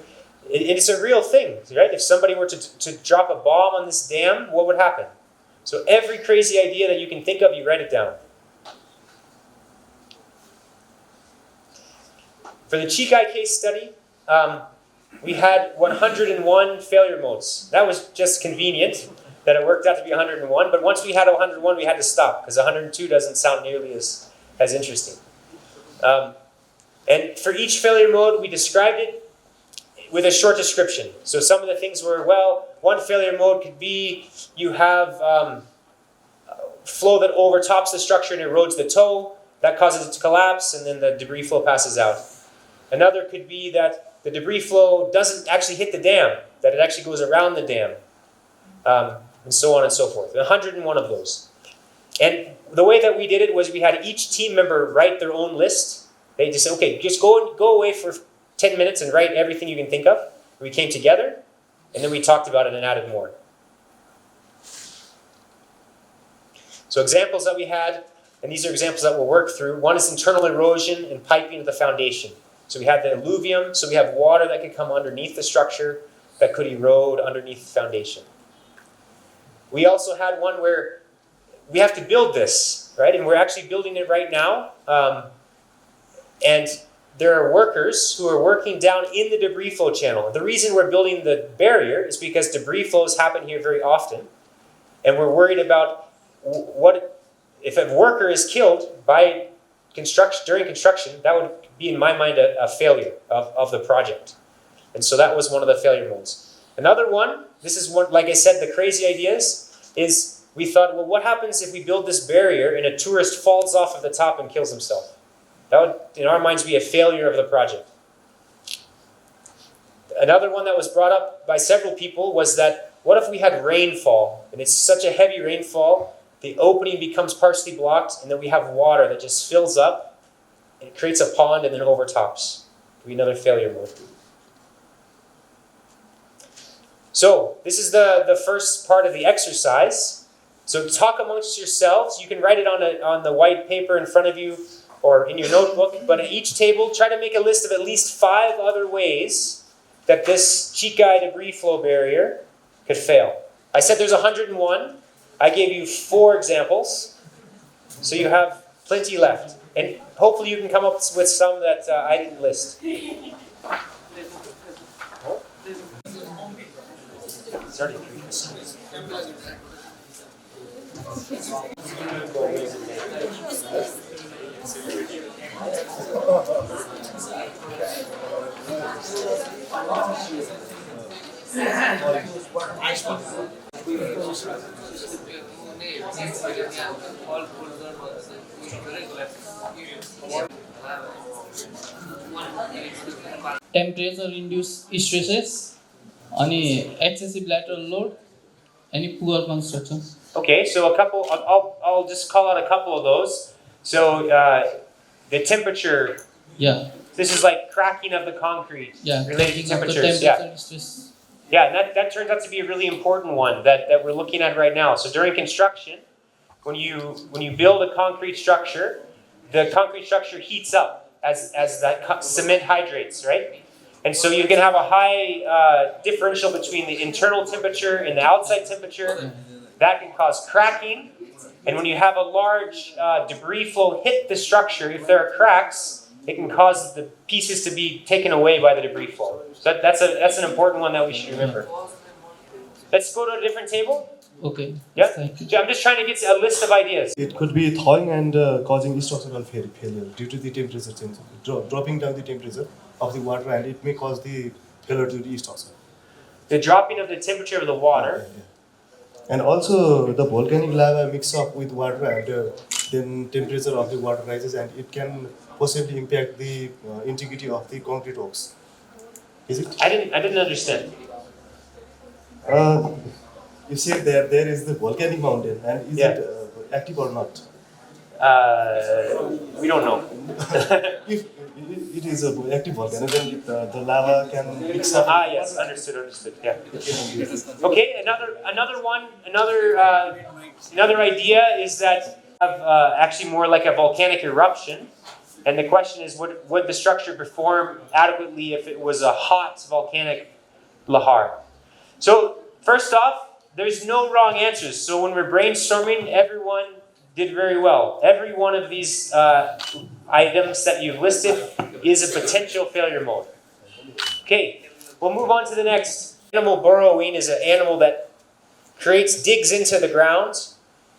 it's a real thing, right? If somebody were to drop a bomb on this dam, what would happen? So every crazy idea that you can think of, you write it down. For the Chikai case study, we had 101 failure modes. That was just convenient that it worked out to be 101, but once we had 101, we had to stop because 102 doesn't sound nearly as interesting. And for each failure mode, we described it with a short description. So some of the things were, well, one failure mode could be you have flow that overtops the structure and erodes the toe. That causes it to collapse, and then the debris flow passes out. Another could be that the debris flow doesn't actually hit the dam, that it actually goes around the dam, and so on and so forth. 101 of those. And the way that we did it was we had each team member write their own list. They just said, okay, just go away for 10 minutes and write everything you can think of. We came together, and then we talked about it and added more. So examples that we had, and these are examples that we'll work through. One is internal erosion and piping of the foundation. So we have the alluvium, so we have water that could come underneath the structure that could erode underneath the foundation. We also had one where we have to build this, right? And we're actually building it right now. And there are workers who are working down in the debris flow channel. The reason we're building the barrier is because debris flows happen here very often, and we're worried about what if a worker is killed by during construction. That would be, in my mind, a failure of the project. And so that was one of the failure modes. Another one, this is one, like I said, the crazy ideas, is we thought, well, what happens if we build this barrier and a tourist falls off of the top and kills himself? That would, in our minds, be a failure of the project. Another one that was brought up by several people was that, what if we had rainfall, and it's such a heavy rainfall, the opening becomes partially blocked, and then we have water that just fills up, and it creates a pond and then overtops. It would be another failure mode. So, this is the first part of the exercise. So talk amongst yourselves. You can write it on the white paper in front of you or in your notebook, but at each table, try to make a list of at least 5 other ways that this Chikai debris flow barrier could fail. I said there's 101. I gave you 4 examples, so you have plenty left. And hopefully you can come up with some that I didn't list. Temperature induced stresses, any excessive lateral load, any poor construction. Okay, so a couple, I'll just call out a couple of those. So the temperature, Yeah, this is like cracking of the concrete yeah. related to Changing of the temperatures. temperature stress. Yeah, and that turns out to be a really important one that we're looking at right now. So during construction, when you build a concrete structure, the concrete structure heats up as that cement hydrates, right? And so you can have a high differential between the internal temperature and the outside temperature. That can cause cracking. And when you have a large debris flow hit the structure, if there are cracks, it can cause the pieces to be taken away by the debris flow. So that's an important one that we should remember. Let's go to a different table. Okay. Yeah? Thank you. I'm just trying to get a list of ideas. It could be thawing and causing structural failure due to the temperature change, dropping down the temperature of the water, and it may cause the failure to the structure. The dropping of the temperature of the water. And also the volcanic lava mix up with water, and then temperature of the water rises, and it can possibly impact the integrity of the concrete works. Is it? I didn't understand. You said there is the volcanic mountain, and is it active or not? We don't know. If it is an active volcano, then the lava can mix up. Yes, understood. Yeah. It can be- Okay, another idea is that actually more like a volcanic eruption, and the question is, would the structure perform adequately if it was a hot volcanic lahar? So first off, there's no wrong answers. So when we're brainstorming, everyone did very well. Every one of these items that you've listed is a potential failure mode. Okay, we'll move on to the next. Animal burrowing is an animal that digs into the ground,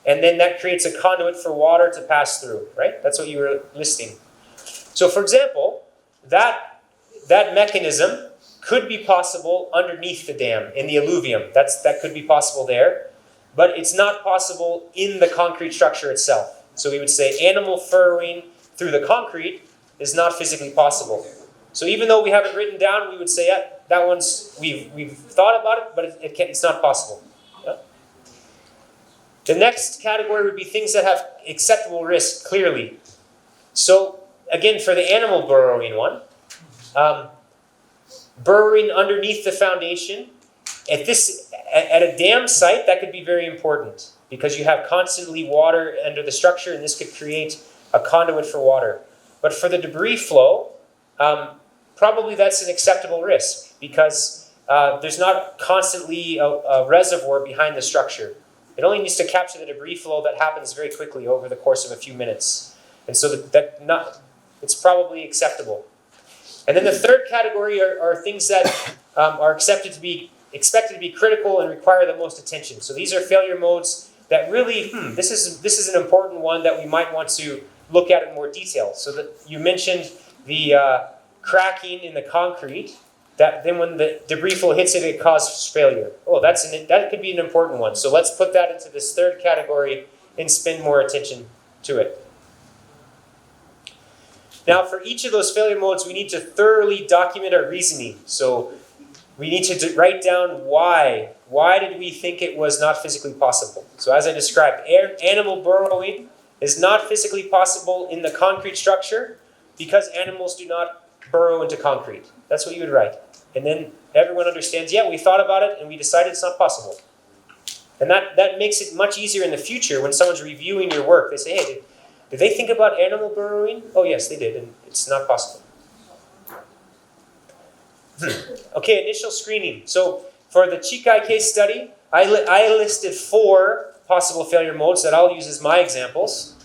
and then that creates a conduit for water to pass through, right? That's what you were listing. So for example, that mechanism could be possible underneath the dam, in the alluvium. That could be possible there, but it's not possible in the concrete structure itself. So we would say animal furrowing through the concrete is not physically possible. So even though we have it written down, we would say, yeah, that one's, we've thought about it, but it's not possible. Yeah? The next category would be things that have acceptable risk, clearly. So again, for the animal burrowing one, burrowing underneath the foundation, at a dam site, that could be very important because you have constantly water under the structure, and this could create a conduit for water. But for the debris flow, probably that's an acceptable risk because there's not constantly a reservoir behind the structure. It only needs to capture the debris flow that happens very quickly over the course of a few minutes. And so it's probably acceptable. And then the third category are things that are expected to be critical and require the most attention. So these are failure modes that really, this is an important one that we might want to look at in more detail. So that you mentioned the cracking in the concrete, that then when the debris flow hits it, it causes failure. Oh, that could be an important one. So let's put that into this third category and spend more attention to it. Now, for each of those failure modes, we need to thoroughly document our reasoning. So we need to write down why. Why did we think it was not physically possible? So as I described, animal burrowing is not physically possible in the concrete structure because animals do not burrow into concrete. That's what you would write. And then everyone understands, yeah, we thought about it and we decided it's not possible. And that makes it much easier in the future when someone's reviewing your work. They say, hey, did they think about animal burrowing? Oh, yes, they did, and it's not possible. Okay, initial screening. So for the Chikai case study, I listed 4 possible failure modes that I'll use as my examples.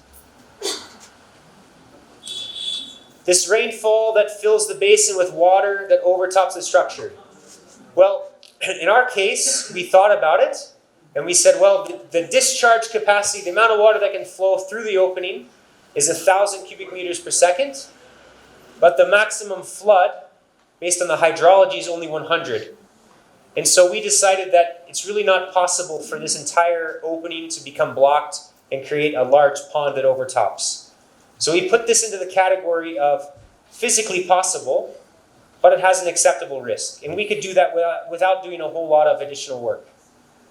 This rainfall that fills the basin with water that overtops the structure. Well, in our case, we thought about it, and we said, well, the discharge capacity, the amount of water that can flow through the opening is 1,000 cubic meters per second, but the maximum flood, based on the hydrology, is only 100. And so we decided that it's really not possible for this entire opening to become blocked and create a large pond that overtops. So we put this into the category of physically possible, but it has an acceptable risk. And we could do that without doing a whole lot of additional work.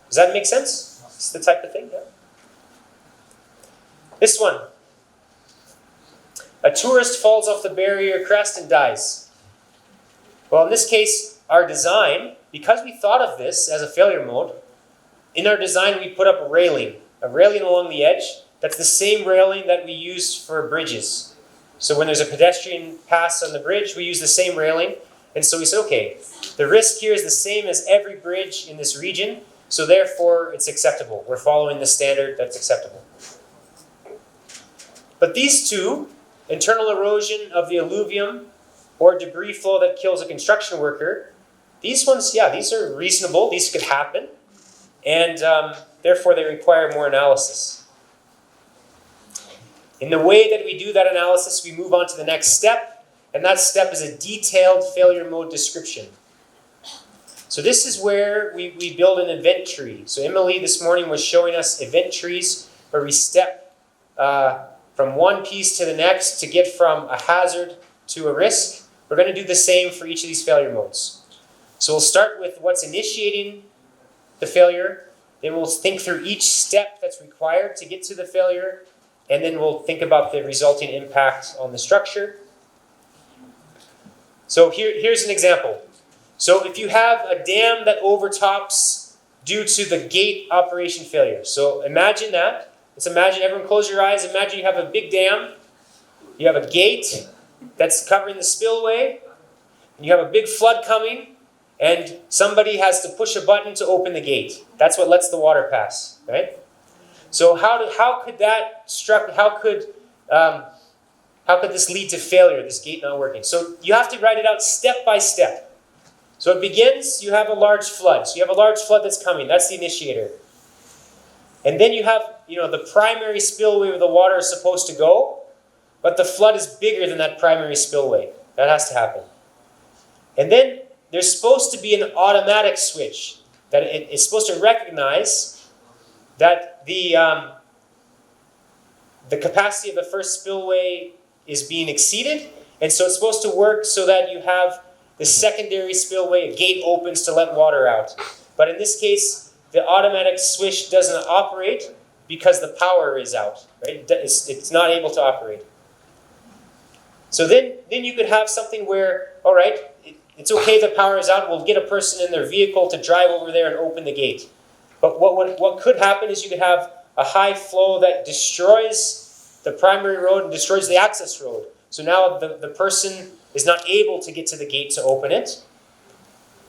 Does that make sense? It's the type of thing, yeah. This one. A tourist falls off the barrier crest and dies. Well, in this case, our design, because we thought of this as a failure mode, in our design we put up a railing along the edge. That's the same railing that we use for bridges. So when there's a pedestrian pass on the bridge, we use the same railing. And so we said, okay, the risk here is the same as every bridge in this region, so therefore it's acceptable. We're following the standard that's acceptable. But these two, internal erosion of the alluvium or debris flow that kills a construction worker, these ones, yeah, these are reasonable. These could happen. And therefore they require more analysis. In the way that we do that analysis, we move on to the next step, and that step is a detailed failure mode description. So this is where we build an event tree. So Emily this morning was showing us event trees where we step from one piece to the next to get from a hazard to a risk. We're going to do the same for each of these failure modes. So we'll start with what's initiating the failure, then we'll think through each step that's required to get to the failure, and then we'll think about the resulting impact on the structure. So here's an example. So if you have a dam that overtops due to the gate operation failure. So imagine that. Let's imagine, everyone close your eyes. Imagine you have a big dam. You have a gate that's covering the spillway. And you have a big flood coming. And somebody has to push a button to open the gate. That's what lets the water pass, right? So how could this lead to failure, this gate not working? So you have to write it out step by step. So it begins, you have a large flood. So you have a large flood that's coming. That's the initiator. And then you have, the primary spillway where the water is supposed to go, but the flood is bigger than that primary spillway. That has to happen. And then there's supposed to be an automatic switch that it's supposed to recognize that the capacity of the first spillway is being exceeded, and so it's supposed to work so that you have the secondary spillway, a gate opens to let water out. But in this case, the automatic switch doesn't operate because the power is out, right? It's not able to operate. So then you could have something where, all right, it's okay the power is out, we'll get a person in their vehicle to drive over there and open the gate. But what could happen is you could have a high flow that destroys the primary road and destroys the access road. So now the person is not able to get to the gate to open it.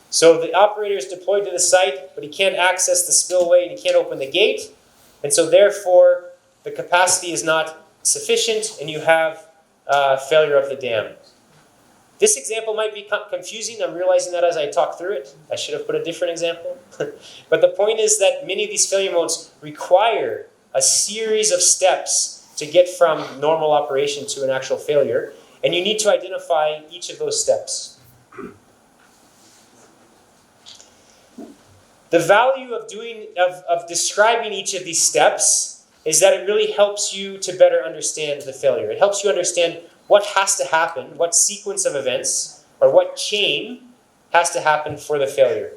So the operator is deployed to the site, but he can't access the spillway and he can't open the gate. And so therefore, the capacity is not sufficient and you have failure of the dam. This example might be confusing. I'm realizing that as I talk through it. I should have put a different example. But the point is that many of these failure modes require a series of steps to get from normal operation to an actual failure. And you need to identify each of those steps. The value of describing each of these steps is that it really helps you to better understand the failure. It helps you understand what has to happen, what sequence of events, or what chain has to happen for the failure.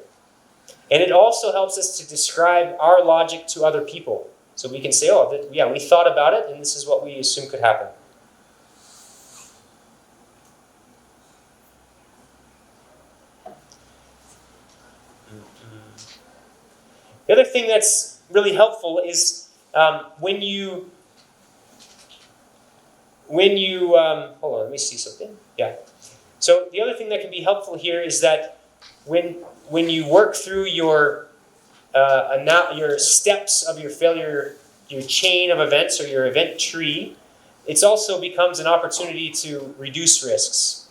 And it also helps us to describe our logic to other people. So we can say, oh, yeah, we thought about it, and this is what we assume could happen. The other thing that's really helpful is when you hold on, let me see something. Yeah. So the other thing that can be helpful here is that when you work through your steps of your failure, your chain of events or your event tree, it also becomes an opportunity to reduce risks.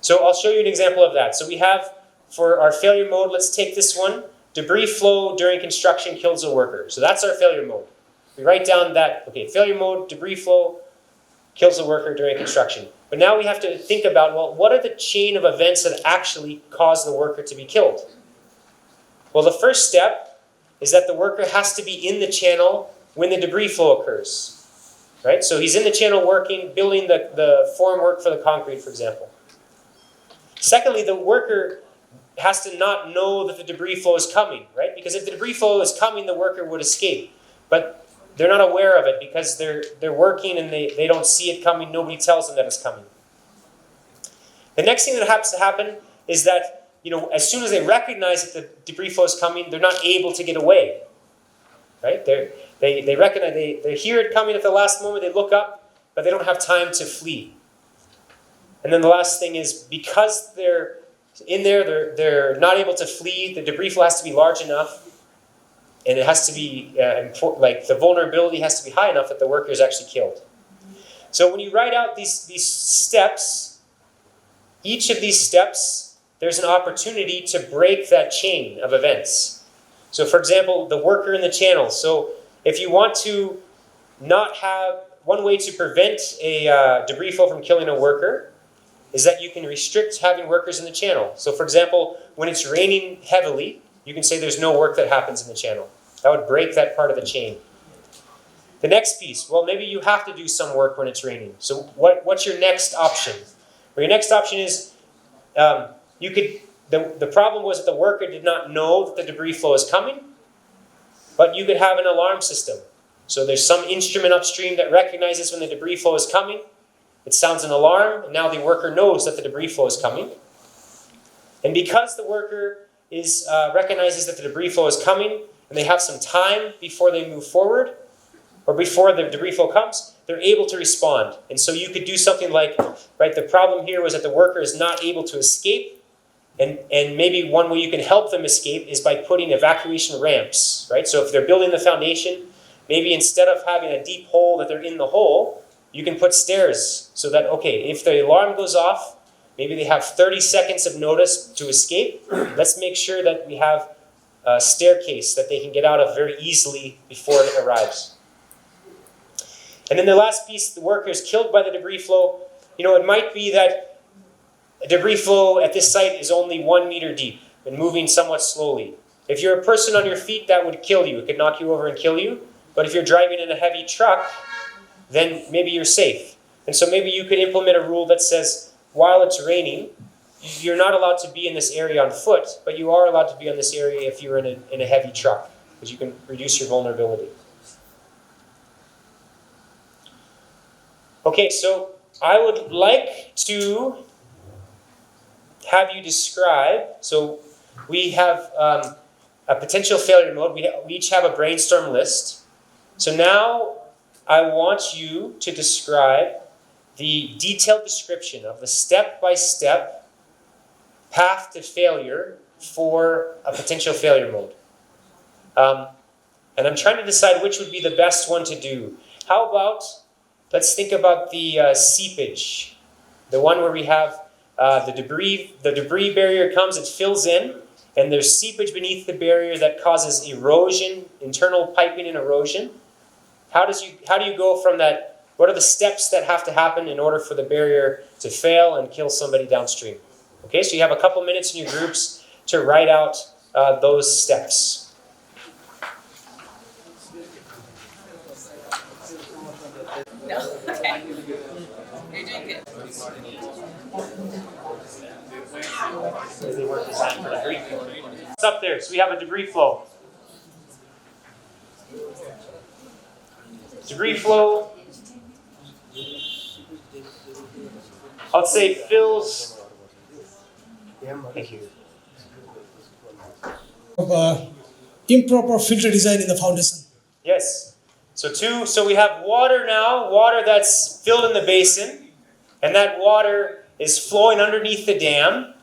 So I'll show you an example of that. So we have, for our failure mode, let's take this one. Debris flow during construction kills a worker. So that's our failure mode. We write down that, okay, failure mode, debris flow, kills a worker during construction. But now we have to think about, well, what are the chain of events that actually cause the worker to be killed? Well, the first step is that the worker has to be in the channel when the debris flow occurs. Right? So he's in the channel working, building the formwork for the concrete, for example. Secondly, the worker has to not know that the debris flow is coming, right? Because if the debris flow is coming, the worker would escape. But they're not aware of it because they're working and they don't see it coming. Nobody tells them that it's coming. The next thing that has to happen is that, as soon as they recognize that the debris flow is coming, they're not able to get away. Right? They recognize, they hear it coming at the last moment, they look up, but they don't have time to flee. And then the last thing is, because they're in there, they're not able to flee, the debris flow has to be large enough, and it has to be, the vulnerability has to be high enough that the worker is actually killed. So when you write out these steps, each of these steps, there's an opportunity to break that chain of events. So for example, the worker in the channel. So if you want to not have, one way to prevent a debris flow from killing a worker is that you can restrict having workers in the channel. So for example, when it's raining heavily, you can say there's no work that happens in the channel. That would break that part of the chain. The next piece, well, maybe you have to do some work when it's raining. So what's your next option? Well, your next option is, the problem was that the worker did not know that the debris flow is coming, but you could have an alarm system. So there's some instrument upstream that recognizes when the debris flow is coming. It sounds an alarm, and now the worker knows that the debris flow is coming. And because the worker recognizes that the debris flow is coming, and they have some time before they move forward, or before the debris flow comes, they're able to respond. And so you could do something like, right, the problem here was that the worker is not able to escape, and maybe one way you can help them escape is by putting evacuation ramps, right? So if they're building the foundation, maybe instead of having a deep hole that they're in the hole, you can put stairs so that, okay, if the alarm goes off, maybe they have 30 seconds of notice to escape. Let's make sure that we have a staircase that they can get out of very easily before it arrives. And then the last piece, the worker is killed by the debris flow. It might be that a debris flow at this site is only 1 meter deep and moving somewhat slowly. If you're a person on your feet, that would kill you. It could knock you over and kill you. But if you're driving in a heavy truck, then maybe you're safe. And so maybe you could implement a rule that says, while it's raining, you're not allowed to be in this area on foot, but you are allowed to be in this area if you're in a heavy truck, because you can reduce your vulnerability. Okay, so I would like to have you describe, so we have a potential failure mode. We each have a brainstorm list. So now I want you to describe the detailed description of the step-by-step path to failure for a potential failure mode. And I'm trying to decide which would be the best one to do. How about, let's think about the seepage, the one where we have the debris barrier comes, it fills in, and there's seepage beneath the barrier that causes erosion, internal piping and erosion. How do you go from that? What are the steps that have to happen in order for the barrier to fail and kill somebody downstream? Okay, so you have a couple minutes in your groups to write out those steps. No, okay. You're doing good. What's up there? So we have a debris flow. Debris flow, I'll say fills. Thank you. Improper filter design in the foundation. Yes. So we have water now, water that's filled in the basin, and that water is flowing underneath the dam,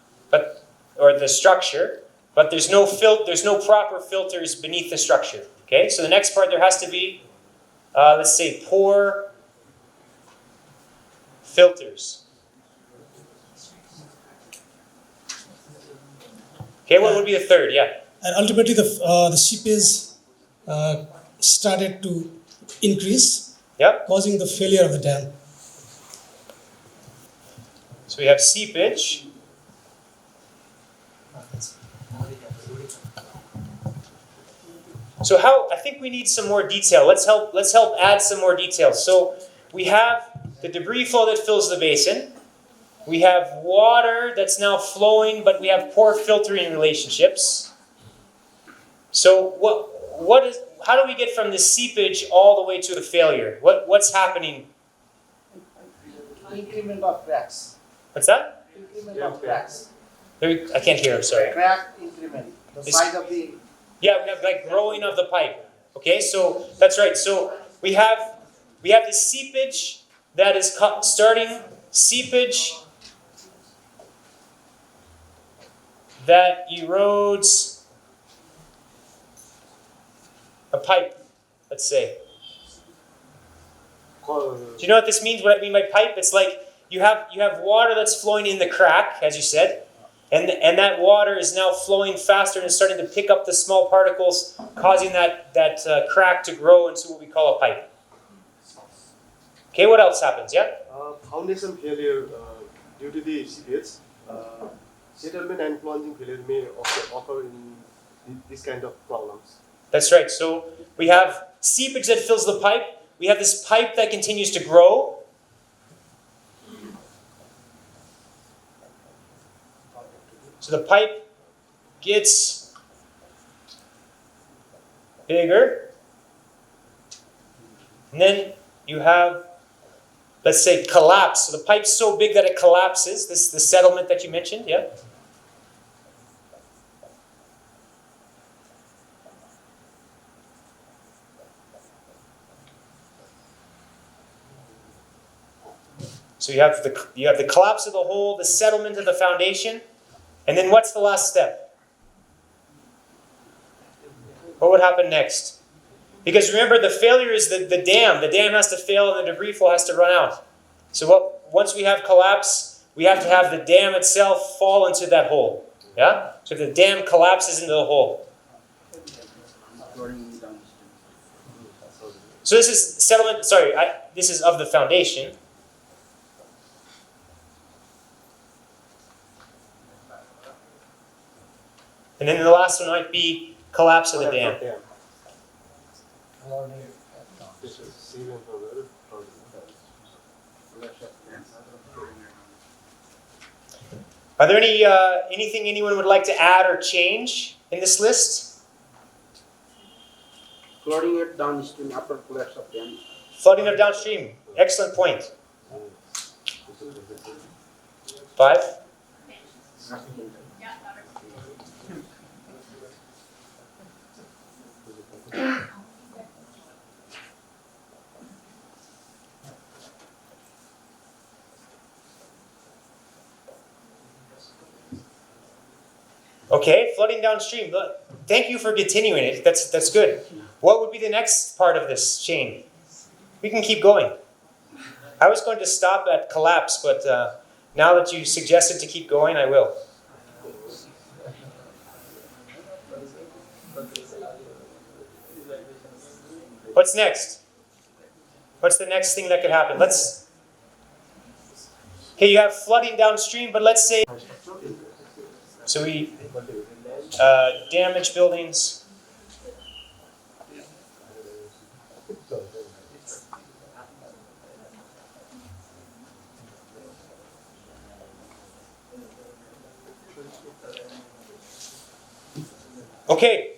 or the structure, but there's no proper filters beneath the structure. Okay, so the next part there has to be, let's say, poor filters. Okay, what would be the third? Yeah. And ultimately, the seepage started to increase, Yep. causing the failure of the dam. So we have seepage. So I think we need some more detail. Let's help add some more detail. So we have the debris flow that fills the basin. We have water that's now flowing, but we have poor filtering relationships. So how do we get from the seepage all the way to the failure? What's happening? Increment of cracks. What's that? Increment of cracks. I can't hear, I'm sorry. Crack increment. The size of the. Yeah, we have like growing of the pipe. Okay, so that's right. So we have the seepage that is starting seepage that erodes a pipe, let's say. Do you know what this means? What I mean by pipe? It's like you have water that's flowing in the crack, as you said, and that water is now flowing faster and is starting to pick up the small particles, causing that crack to grow into what we call a pipe. Okay, what else happens? Yeah? Foundation failure due to the seepage, settlement and plunging failure may occur in this kind of problems. That's right. So we have seepage that fills the pipe. We have this pipe that continues to grow. So the pipe gets bigger. And then you have, let's say, collapse. So the pipe's so big that it collapses. This is the settlement that you mentioned, yeah? So you have the collapse of the hole, the settlement of the foundation, and then what's the last step? What would happen next? Because remember, the failure is the dam. The dam has to fail and the debris flow has to run out. So once we have collapse, we have to have the dam itself fall into that hole. Yeah? So the dam collapses into the hole. So this is settlement, this is of the foundation. And then the last one might be collapse of the dam. Are there anything anyone would like to add or change in this list? Flooding it downstream after collapse of dam. Flooding of downstream. Excellent point. 5? Okay, flooding downstream. Thank you for continuing it. That's good. What would be the next part of this chain? We can keep going. I was going to stop at collapse, but now that you suggested to keep going, I will. What's next? What's the next thing that could happen? Okay, you have flooding downstream, but let's say, so we damage buildings. Okay,